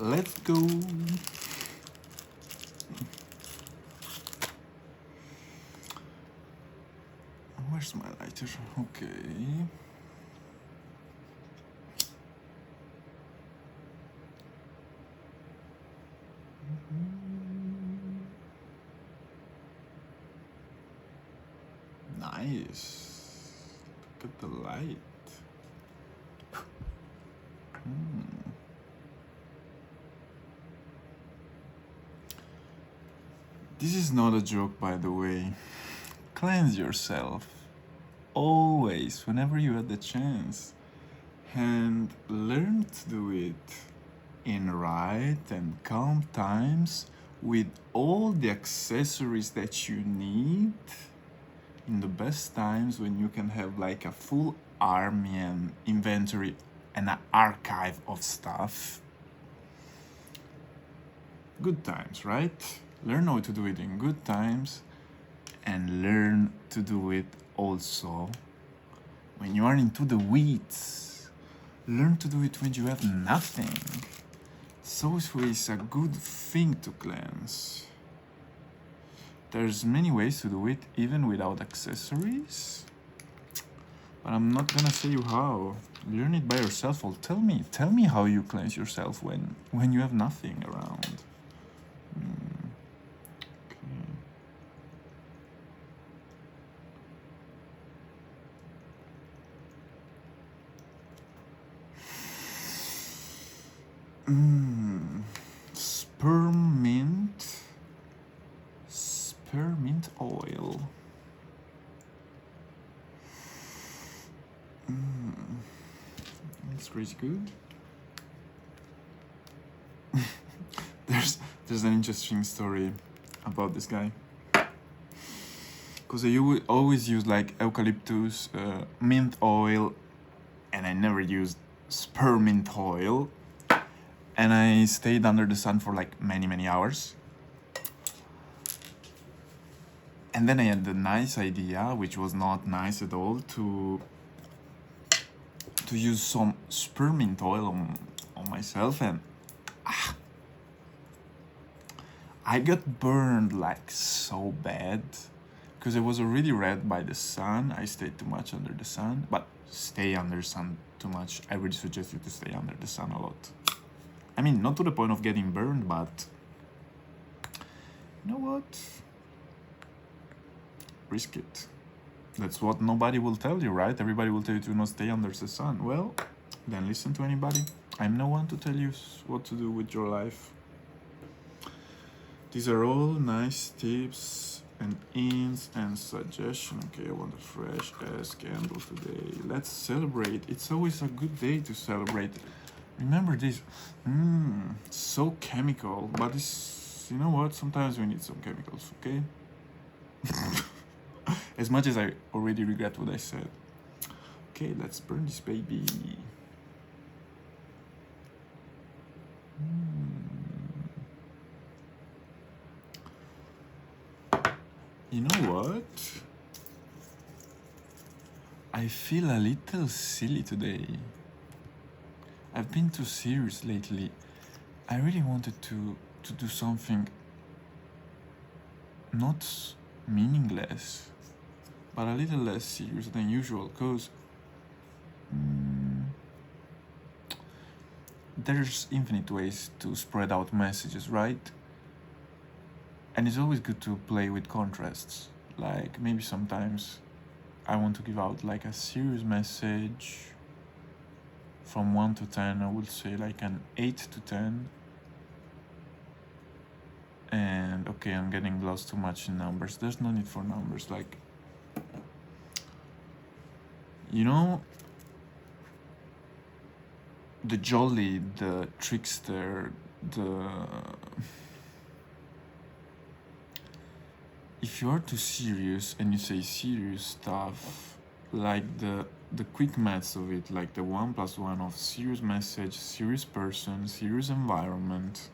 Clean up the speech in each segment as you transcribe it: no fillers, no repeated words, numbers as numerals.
Let's go. Where's my lighter? Okay. Nice. Look at the light. This is not a joke, by the way. Cleanse yourself. Always, whenever you have the chance. And learn to do it in right and calm times with all the accessories that you need in the best times when you can have like a full army and inventory and an archive of stuff. Good times, right? Learn how to do it in good times and learn to do it also when you are into the weeds. Learn to do it when you have nothing. It's always a good thing to cleanse. There's many ways to do it, even without accessories. But I'm not gonna say you how. Learn it by yourself, or tell me how you cleanse yourself when you have nothing around. Spearmint oil. It's pretty good. There's an interesting story about this guy. Because I would always use like eucalyptus, mint oil, and I never used spearmint oil. And I stayed under the sun for like many hours. And then I had the nice idea, which was not nice at all, to use some spearmint oil on myself, and I got burned like so bad because I was already red by the sun. I stayed too much under the sun, but stay under the sun too much. I would suggest you to stay under the sun a lot. I mean, not to the point of getting burned, but you know what? Risk it. That's what nobody will tell you, right? Everybody will tell you to not stay under the sun. Well, then listen to anybody. I'm no one to tell you what to do with your life. These are all nice tips and hints and suggestions. Okay, I want a fresh ass candle today. Let's celebrate. It's always a good day to celebrate. Remember this. So chemical, but it's, you know what? Sometimes we need some chemicals, okay? As much as I already regret what I said. Okay, let's burn this baby. You know what? I feel a little silly today. I've been too serious lately. I really wanted to do something not meaningless, but a little less serious than usual, because there's infinite ways to spread out messages, right? And it's always good to play with contrasts. Like, maybe sometimes I want to give out like a serious message from 1 to 10. I would say like an 8 to 10. And okay, I'm getting lost too much in numbers. There's no need for numbers. Like, you know, the jolly, the trickster, if you are too serious and you say serious stuff, like the quick maths of it, like the 1 + 1 of serious message, serious person, serious environment,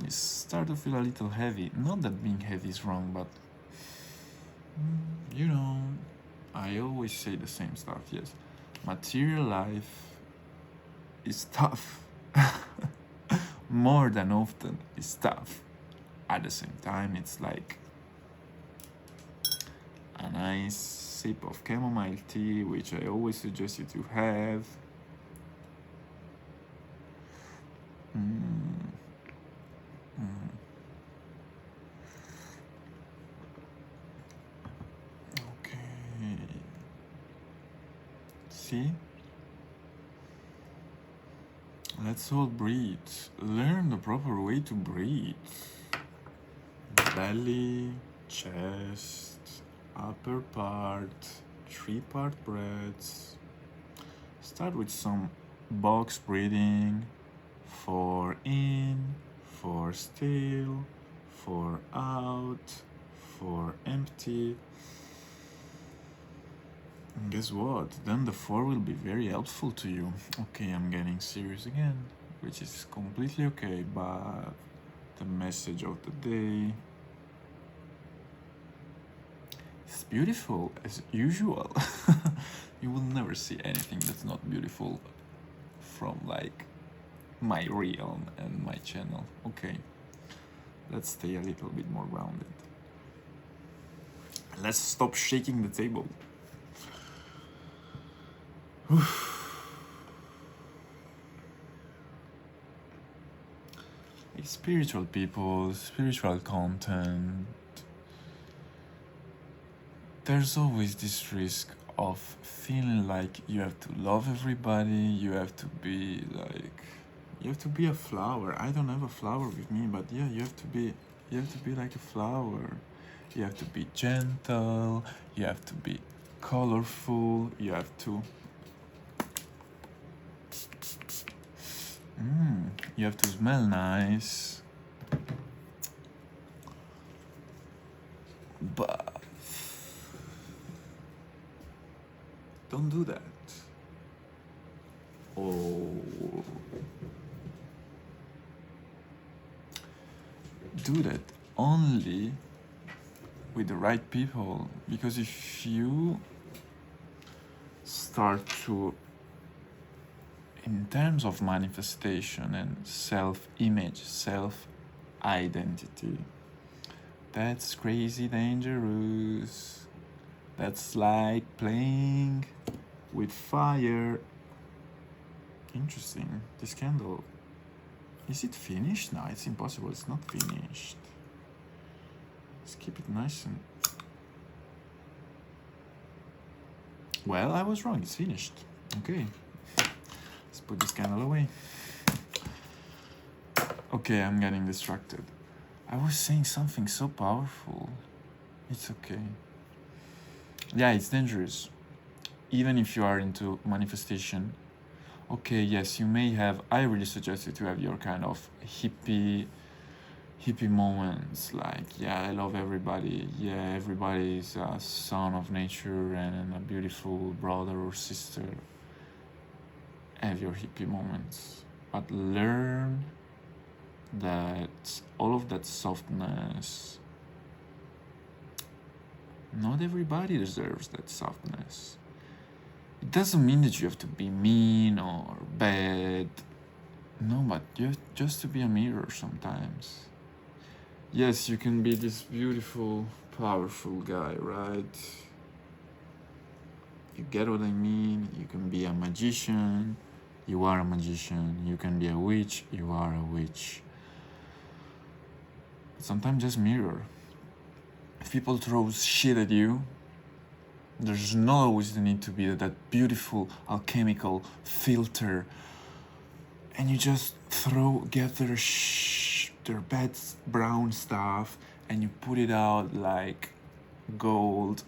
you start to feel a little heavy. Not that being heavy is wrong, but you know, I always say the same stuff, yes. Material life is tough. More than often is tough. At the same time, it's like a nice sip of chamomile tea, which I always suggest you to have. Okay. See? Let's all breathe. Learn the proper way to breathe. Belly, chest, upper part, 3-part breaths. Start with some box breathing. 4 in, 4 still, 4 out, 4 empty. And guess what? Then the 4 will be very helpful to you. Okay, I'm getting serious again, which is completely okay, but the message of the day is beautiful as usual. You will never see anything that's not beautiful from like my realm and my channel. Okay, let's stay a little bit more grounded. Let's stop shaking the table. Spiritual people, spiritual content, there's always this risk of feeling like you have to love everybody, you have to be a flower. I don't have a flower with me, but yeah, you have to be like a flower. You have to be gentle, you have to be colorful, you have to you have to smell nice, but don't do that. Or do that only with the right people, because if you start to, in terms of manifestation and self-image, self-identity, that's crazy dangerous. That's like playing with fire. Interesting. This candle, is it finished? No, it's impossible. It's not finished. Let's keep it nice and... Well, I was wrong. It's finished. Okay. Let's put this candle away. Okay, I'm getting distracted. I was saying something so powerful. It's okay. Yeah, it's dangerous. Even if you are into manifestation. Okay, yes, you may have... I really suggest you to have your kind of hippie moments, like, yeah, I love everybody, yeah, everybody is a son of nature and a beautiful brother or sister. Have your hippie moments, but learn that all of that softness, not everybody deserves that softness. It doesn't mean that you have to be mean or bad. No, but you have just to be a mirror sometimes. Yes, you can be this beautiful, powerful guy, right? You get what I mean? You can be a magician. You are a magician. You can be a witch. You are a witch. Sometimes just mirror. If people throw shit at you, there's not always the need to be that beautiful alchemical filter, and you just get their bad brown stuff and you put it out like gold.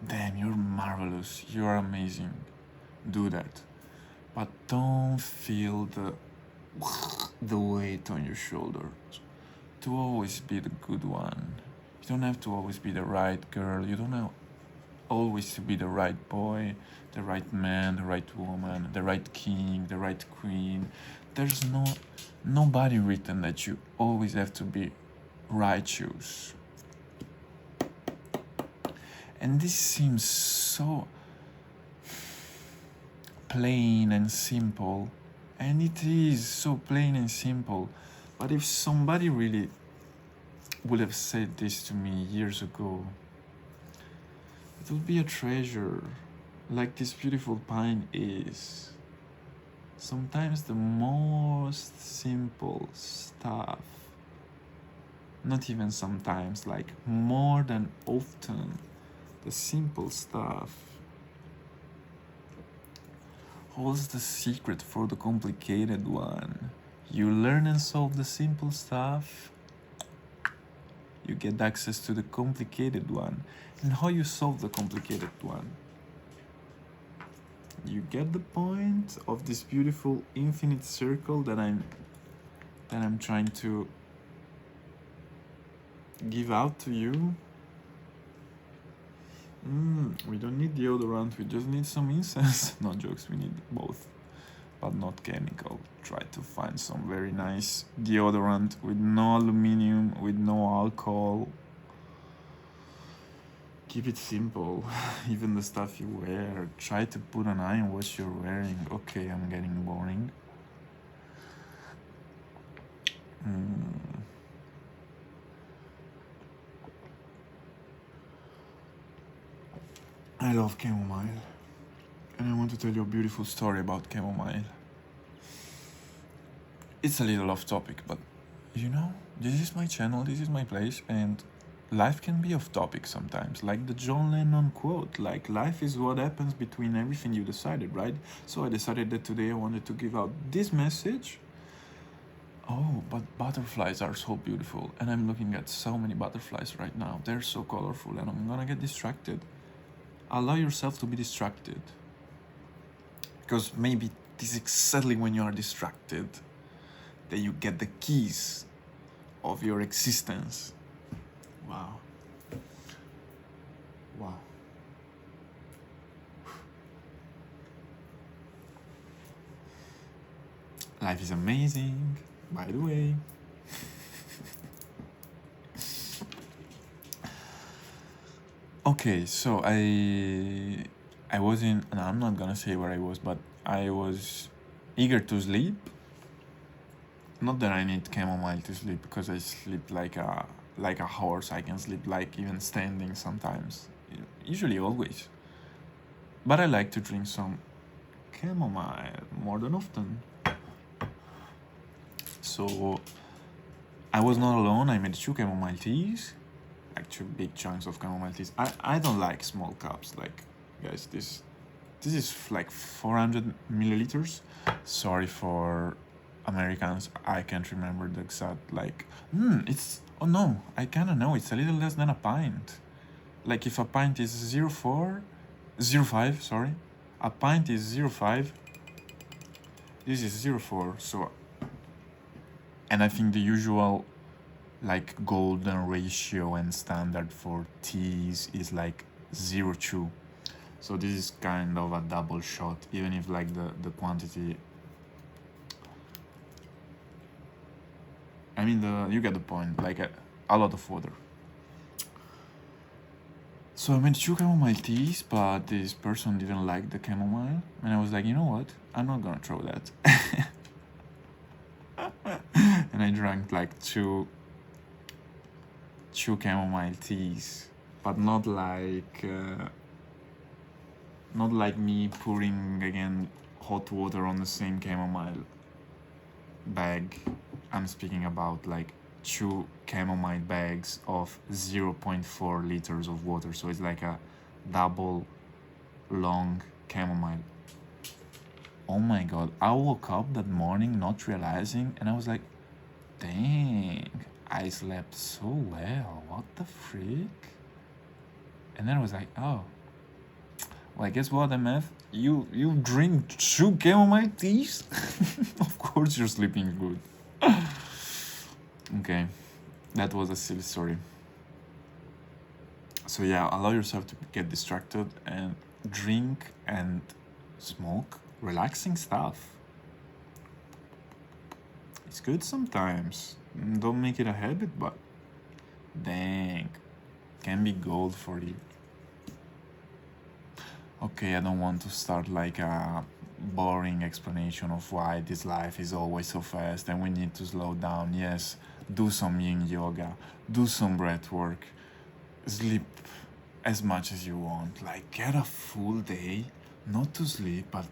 Damn, you're marvelous, you're amazing. Do that, but don't feel the weight on your shoulders to always be the good one. You don't have to always be the right girl. You don't have always to be the right boy, the right man, the right woman, the right king, the right queen. There's nobody written that you always have to be righteous. And this seems so plain and simple, and it is so plain and simple. But if somebody really would have said this to me years ago, it would be a treasure, like this beautiful pine is. Sometimes the most simple stuff, not even sometimes, like more than often, the simple stuff holds the secret for the complicated one. You learn and solve the simple stuff, you get access to the complicated one. And how you solve the complicated one? You get the point of this beautiful infinite circle that I'm trying to give out to you. We don't need deodorant, we just need some incense. No jokes, we need both, but not chemical. Try to find some very nice deodorant with no aluminum, with no alcohol. Keep it simple. Even the stuff you wear, try to put an eye on what you're wearing. Okay, I'm getting boring. I love chamomile, and I want to tell you a beautiful story about chamomile. It's a little off topic, but you know, this is my channel, this is my place, and life can be off topic sometimes, like the John Lennon quote, like life is what happens between everything you decided, right? So I decided that today I wanted to give out this message. Oh, but butterflies are so beautiful, and I'm looking at so many butterflies right now. They're so colorful, and I'm gonna get distracted. Allow yourself to be distracted, because maybe this is exactly when you are distracted that you get the keys of your existence. Wow. Wow. Life is amazing, by the way. Okay, so I was in, and I'm not gonna say where I was, but I was eager to sleep. Not that I need chamomile to sleep, because I sleep like a horse. I can sleep like even standing sometimes, usually always. But I like to drink some chamomile more than often. So I was not alone. I made 2 chamomile teas, like 2 big chunks of chamomile teas. I don't like small cups, like, guys, this is like 400 milliliters. Sorry for Americans, I can't remember the exact, like, it's, oh no, I kinda know, it's a little less than a pint. Like, if a pint is 0.5, sorry, a pint is 0.5, this is 0.4, so, and I think the usual, like, golden ratio and standard for teas is like 0.2. So this is kind of a double shot, even if like the quantity, I mean, you get the point, like a lot of water. So I made 2 chamomile teas, but this person didn't like the chamomile, and I was like, you know what, I'm not gonna throw that. And I drank like two chamomile teas, but not like me pouring again hot water on the same chamomile bag. I'm speaking about like 2 chamomile bags of 0.4 liters of water, so it's like a double long chamomile. Oh my god, I woke up that morning not realizing, and I was like, dang, I slept so well, what the freak? And then I was like, oh, well, guess what, MF? You drink 2 chamomile teas? Of course you're sleeping good. Okay, that was a silly story. So yeah, allow yourself to get distracted and drink and smoke relaxing stuff. It's good sometimes. Don't make it a habit, but dang, can be gold for you. Okay, I don't want to start like a boring explanation of why this life is always so fast and we need to slow down. Yes, do some yin yoga, do some breath work, sleep as much as you want. Like, get a full day, not to sleep, but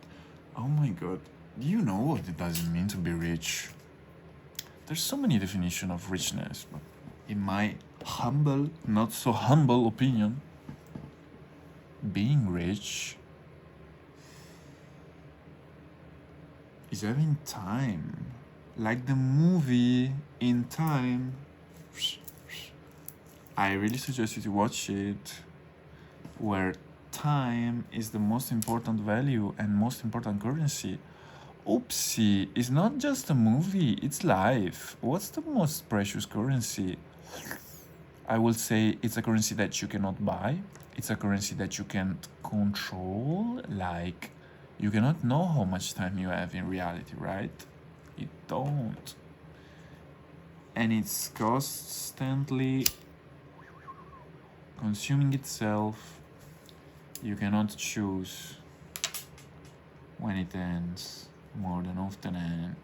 oh my god, do you know what it does mean to be rich? There's so many definitions of richness, but in my humble, not so humble opinion, being rich is having time. Like the movie In Time. I really suggest you to watch it, where time is the most important value and most important currency. Oopsie, it's not just a movie, it's life. What's the most precious currency? I will say it's a currency that you cannot buy. It's a currency that you can't control. Like, you cannot know how much time you have in reality, right? You don't. And it's constantly consuming itself. You cannot choose when it ends more than often, and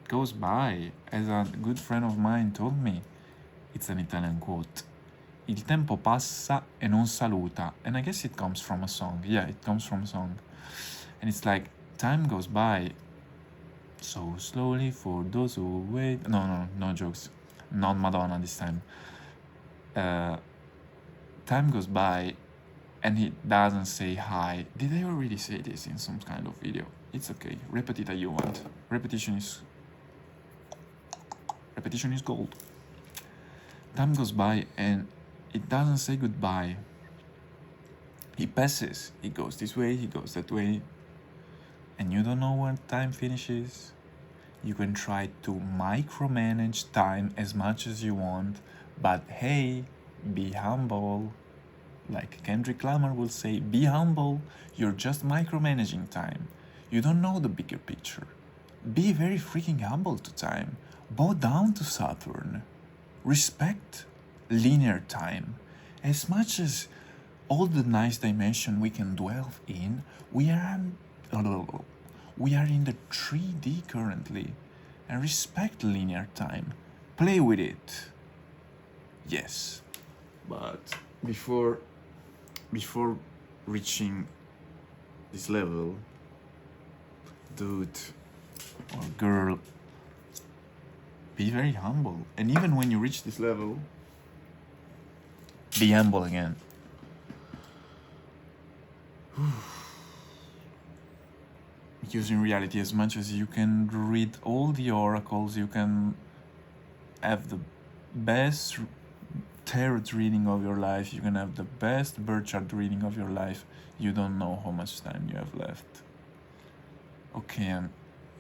it goes by. As a good friend of mine told me, it's an Italian quote. Il tempo passa e non saluta. And I guess it comes from a song. Yeah, it comes from a song. And it's like, time goes by so slowly for those who wait. No jokes. Not Madonna this time. Time goes by and he doesn't say hi. Did I already say this in some kind of video? It's okay. Repeat it as you want. Repetition is gold. Time goes by and it doesn't say goodbye. He passes. He goes this way, he goes that way. And you don't know when time finishes. You can try to micromanage time as much as you want, but hey, be humble. Like Kendrick Lamar will say, be humble. You're just micromanaging time. You don't know the bigger picture. Be very freaking humble to time. Bow down to Saturn. Respect linear time. As much as all the nice dimension we can dwell in, we are in the 3D currently. And respect linear time. Play with it. Yes. But before reaching this level, dude or girl, be very humble. And even when you reach this level, be humble again. Because in reality, as much as you can read all the oracles, you can have the best tarot reading of your life, you can have the best birth chart reading of your life, you don't know how much time you have left. Okay,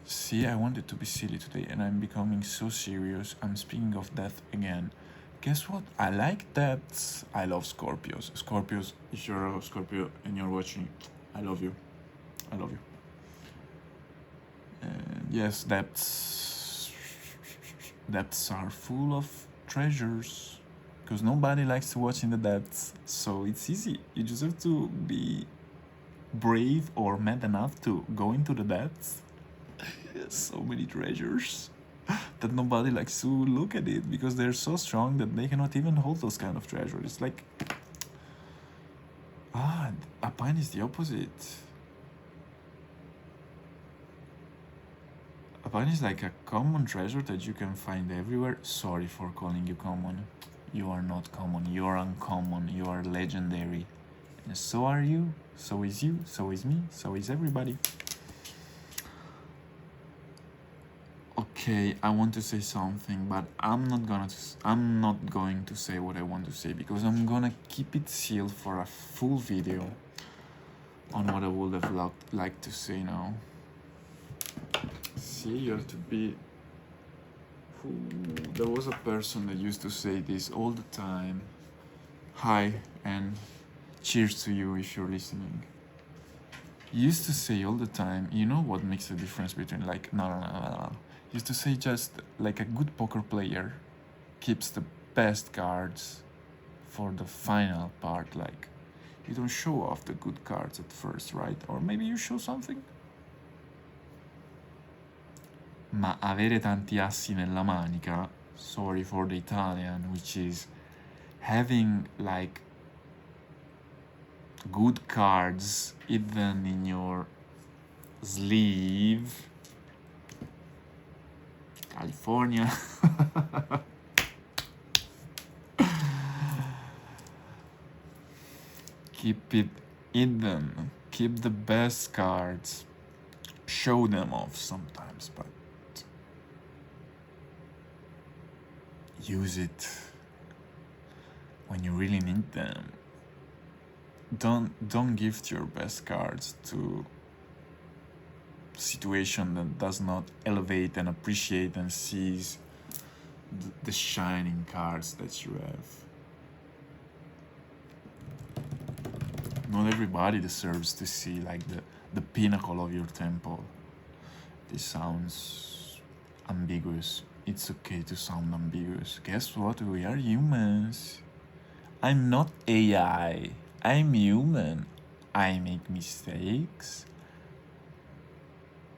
see, I wanted to be silly today and I'm becoming so serious. I'm speaking of death again. Guess what? I like depths. I love Scorpios. Scorpios, if you're a Scorpio and you're watching, I love you. I love you. And yes, depths are full of treasures. Because nobody likes to watch in the depths, so it's easy. You just have to be brave or mad enough to go into the depths. So many treasures that nobody likes to look at it because they're so strong that they cannot even hold those kind of treasures. It's like, a pine is the opposite. A pine is like a common treasure that you can find everywhere. Sorry for calling you common. You are not common, you are uncommon, you are legendary. And so are you, so is you, so is me, so is everybody. Okay, I want to say something, but I'm not going to say what I want to say because I'm gonna keep it sealed for a full video on what I would have liked to say now. See, you have to be... There was a person that used to say this all the time. Hi, and cheers to you if you're listening. He used to say all the time, you know what makes the difference between like, no. He used to say just like a good poker player keeps the best cards for the final part. Like, You don't show off the good cards at first, right? Or maybe you show something? Ma avere tanti assi nella manica, sorry for the Italian, which is having like good cards hidden in your sleeve. California. Keep it hidden. Keep the best cards. Show them off sometimes, but use it when you really need them. Don't gift your best cards to situation that does not elevate and appreciate and sees the shining cards that you have. Not everybody deserves to see like the pinnacle of your temple. This sounds ambiguous. It's okay to sound ambiguous. Guess what? We are humans. I'm not AI. I'm human. I make mistakes.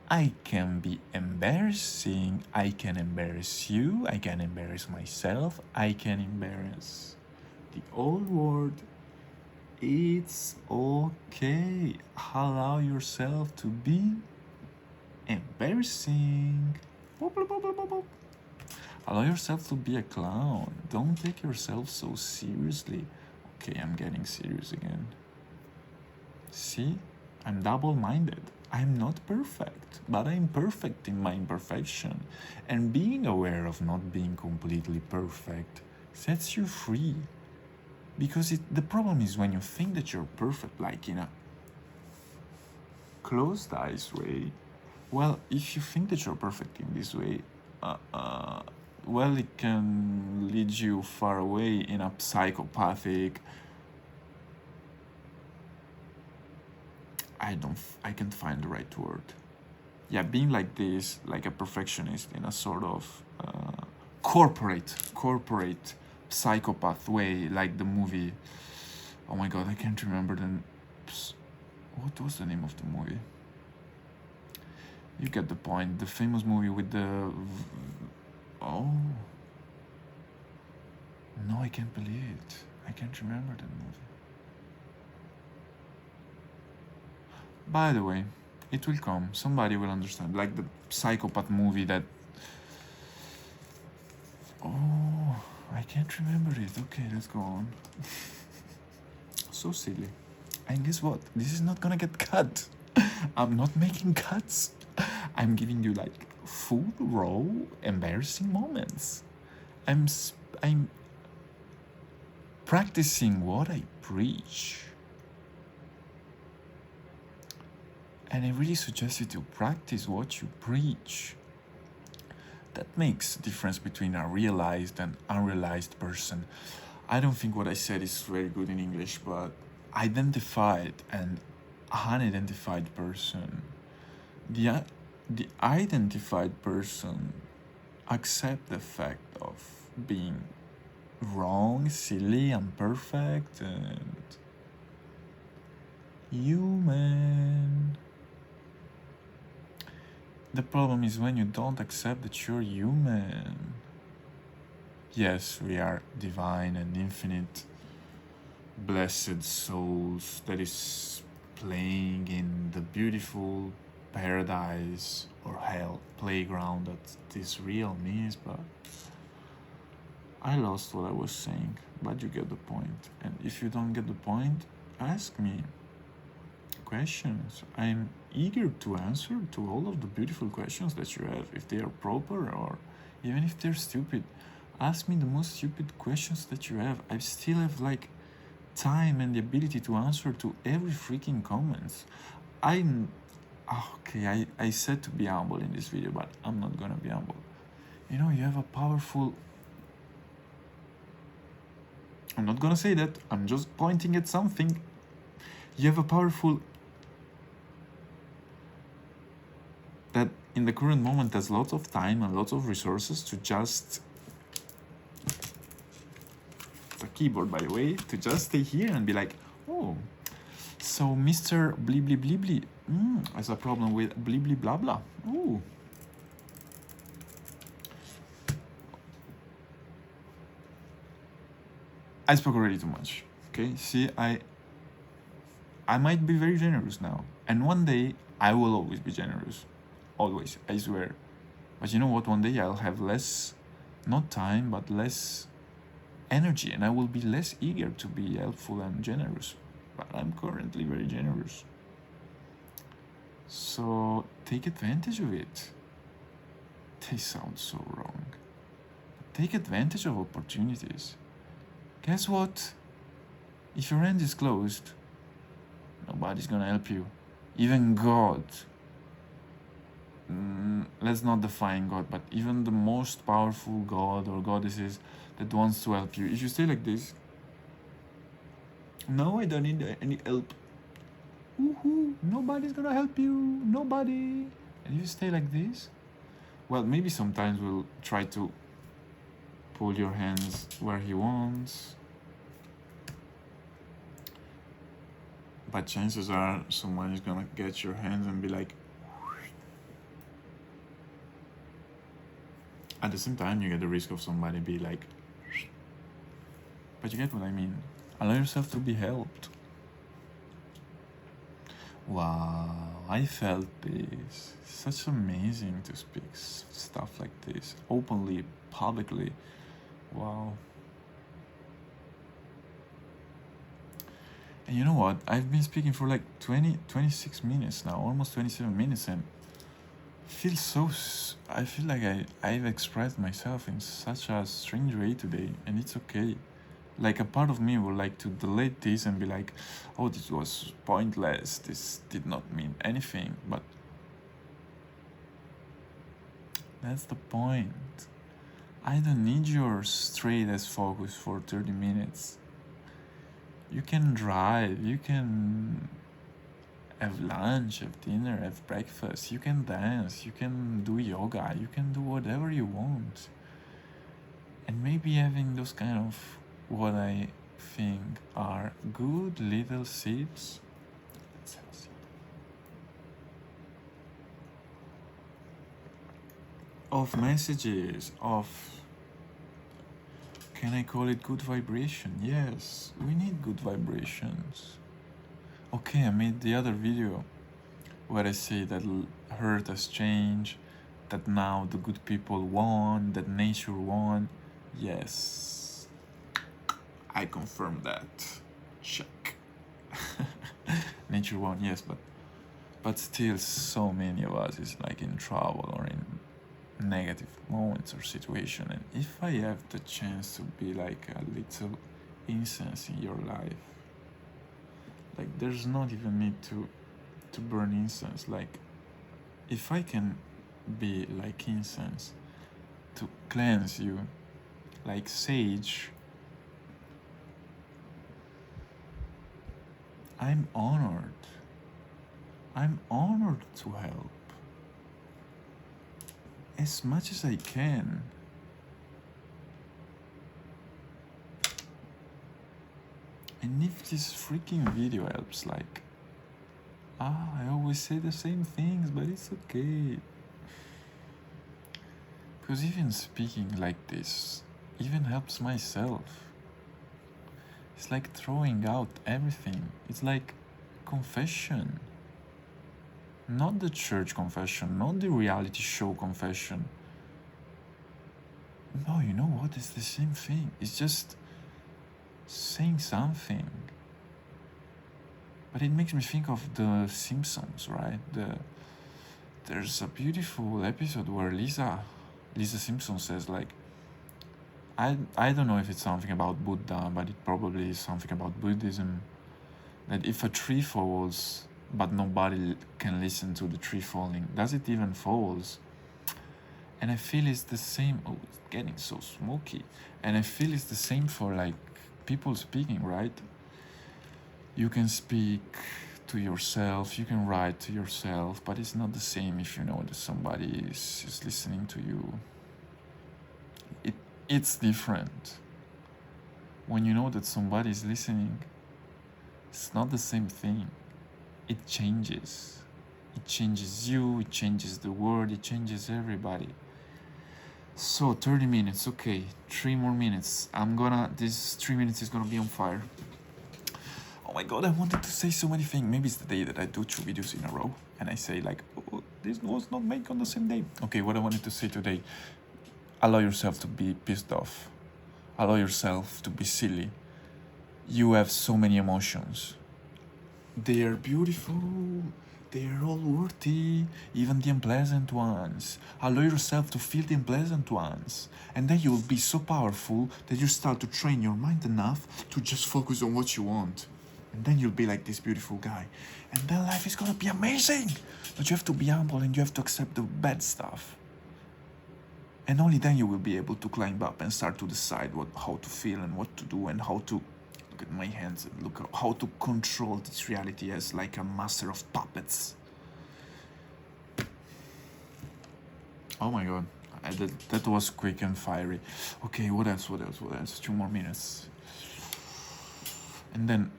I can be embarrassing. I can embarrass you. I can embarrass myself. I can embarrass the whole world. It's okay. Allow yourself to be embarrassing. Allow yourself to be a clown. Don't take yourself so seriously. Okay, I'm getting serious again. See? I'm double-minded. I'm not perfect, but I'm perfect in my imperfection. And being aware of not being completely perfect sets you free. Because the problem is when you think that you're perfect, like in a closed eyes way, well, if you think that you're perfect in this way, well, it can lead you far away in a psychopathic, I can't find the right word. Yeah, being like this, like a perfectionist in a sort of corporate psychopath way, like the movie. Oh my god, I can't remember what was the name of the movie? You get the point. The famous movie with the... Oh. No, I can't believe it. I can't remember the movie. By the way, it will come. Somebody will understand. Like the psychopath movie that... Oh, I can't remember it. Okay, let's go on. So silly. And guess what? This is not gonna get cut. I'm not making cuts. I'm giving you like full, raw, embarrassing moments. I'm practicing what I preach. And I really suggest you to practice what you preach. That makes a difference between a realized and unrealized person. I don't think what I said is very good in English, but identified and unidentified person. The identified person accept the fact of being wrong, silly, imperfect, and human. The problem is when you don't accept that you're human. Yes, we are divine and infinite, blessed souls that is playing in the beautiful paradise or hell playground that this real me is, but I lost what I was saying, but you get the point. And if you don't get the point, ask me questions. I'm eager to answer to all of the beautiful questions that you have, if they are proper or even if they're stupid. Ask me the most stupid questions that you have. I still have like time and the ability to answer to every freaking comments. Okay, I said to be humble in this video, but I'm not gonna be humble. You know, you have a powerful... I'm not gonna say that, I'm just pointing at something. You have a powerful... that in the current moment has lots of time and lots of resources to just... It's a keyboard, by the way, to just stay here and be like, Oh, so Mr. Blibli Blibli has a problem with Blibli Blah Blah. Ooh. I spoke already too much. Okay, see, I might be very generous now, and one day I will always be generous, always, I swear. But you know what? One day I'll have less, not time, but less energy, and I will be less eager to be helpful and generous. But I'm currently very generous. So take advantage of it. They sound so wrong. Take advantage of opportunities. Guess what? If your hand is closed, nobody's gonna help you. Even God. Let's not define God, but even the most powerful God or goddesses that wants to help you. If you stay like this, no, I don't need any help. Woohoo! Nobody's gonna help you. Nobody. And if you stay like this, well, maybe sometimes we'll try to pull your hands where he wants. But chances are someone is gonna get your hands and be like, at the same time you get the risk of somebody be like, but you get what I mean. Allow yourself to be helped. Wow, I felt this. Such amazing to speak stuff like this openly, publicly. Wow. And you know what? I've been speaking for like 26 minutes now, almost 27 minutes, and I feel like I've expressed myself in such a strange way today, and it's okay. Like a part of me would like to delete this and be like, oh, this was pointless, this did not mean anything, but that's the point. I don't need your straight as focus for 30 minutes. You can drive, you can have lunch, have dinner, have breakfast, you can dance, you can do yoga, you can do whatever you want. And maybe having those kind of what I think are good little sips of messages, of, can I call it good vibration? Yes, we need good vibrations. Okay, I made the other video where I say that Earth has changed, that now the good people won, that nature won. Yes, I confirm that. Check. Nature won, yes, but still so many of us is like in trouble or in negative moments or situation. And if I have the chance to be like a little incense in your life, like there's not even need to burn incense. Like if I can be like incense to cleanse you, like sage, I'm honored. I'm honored to help as much as I can. And if this freaking video helps, like, I always say the same things, but it's okay. Because even speaking like this even helps myself. It's like throwing out everything. It's like confession. Not the church confession, not the reality show confession. No, you know what? It's the same thing. It's just saying something. But it makes me think of the Simpsons, right? There's a beautiful episode where Lisa Simpson says, like, I don't know if it's something about Buddha, but it probably is something about Buddhism, that if a tree falls but nobody can listen to the tree falling, does it even falls? And I feel it's the same. Oh, it's getting so smoky. And I feel it's the same for like people speaking, right? You can speak to yourself, you can write to yourself, but it's not the same if you know that somebody is listening to you. It's different. When you know that somebody is listening, It's not the same thing. It changes. It changes you, it changes the world, it changes everybody. So 30 minutes, okay, 3 more minutes. This 3 minutes is gonna be on fire. Oh my god, I wanted to say so many things. Maybe it's the day that I do 2 videos in a row and I say like, oh, this was not made on the same day. Okay, what I wanted to say today, allow yourself to be pissed off. Allow yourself to be silly. You have so many emotions. They are beautiful. They are all worthy, even the unpleasant ones. Allow yourself to feel the unpleasant ones. And then you will be so powerful that you start to train your mind enough to just focus on what you want. And then you'll be like this beautiful guy. And then life is gonna be amazing. But you have to be humble and you have to accept the bad stuff. And only then you will be able to climb up and start to decide how to feel and what to do and how to look at my hands and look at how to control this reality as like a master of puppets. Oh my god, that was quick and fiery. Okay, what else? 2 more minutes. And then,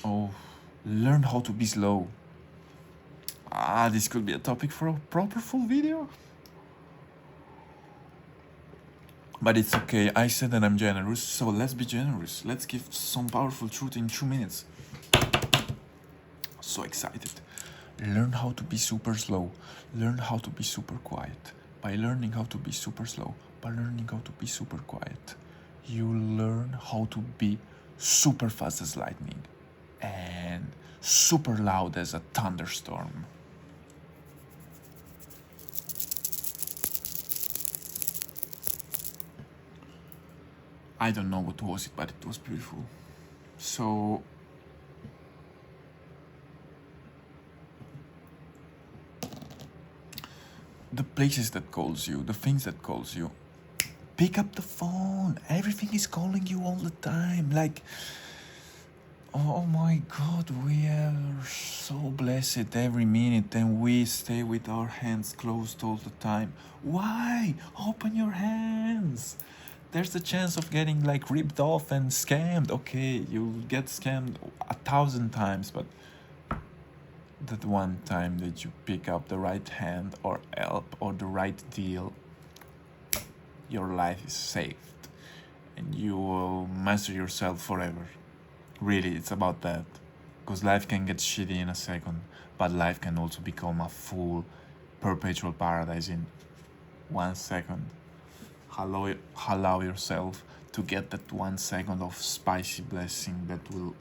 learn how to be slow. This could be a topic for a proper full video. But it's okay, I said that I'm generous, so let's be generous. Let's give some powerful truth in 2 minutes. So excited. Learn how to be super slow. Learn how to be super quiet. By learning how to be super slow, by learning how to be super quiet, you learn how to be super fast as lightning and super loud as a thunderstorm. I don't know what was it, but it was beautiful. So the places that calls you, the things that calls you, pick up the phone. Everything is calling you all the time. Like, oh my god, we are so blessed every minute and we stay with our hands closed all the time. Why? Open your hands. There's a chance of getting like ripped off and scammed. Okay, you'll get scammed 1,000 times, but that one time that you pick up the right hand or help or the right deal, your life is saved and you will master yourself forever. Really, it's about that. Because life can get shitty in a second, but life can also become a full, perpetual paradise in 1 second. Allow yourself to get that 1 second of spicy blessing that will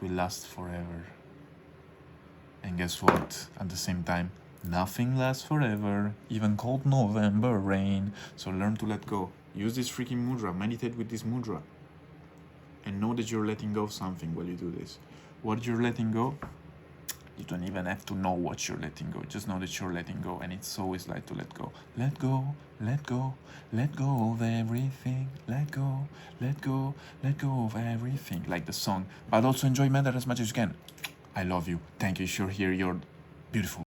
last forever. And guess what? At the same time, nothing lasts forever, even cold November rain. So learn to let go. Use this freaking mudra. Meditate with this mudra. And know that you're letting go of something while you do this. What you're letting go, you don't even have to know what you're letting go. Just know that you're letting go, and it's always like to let go. Let go, let go, let go of everything. Let go, let go, let go of everything. Like the song. But also enjoy matter as much as you can. I love you. Thank you. If you're here, you're beautiful.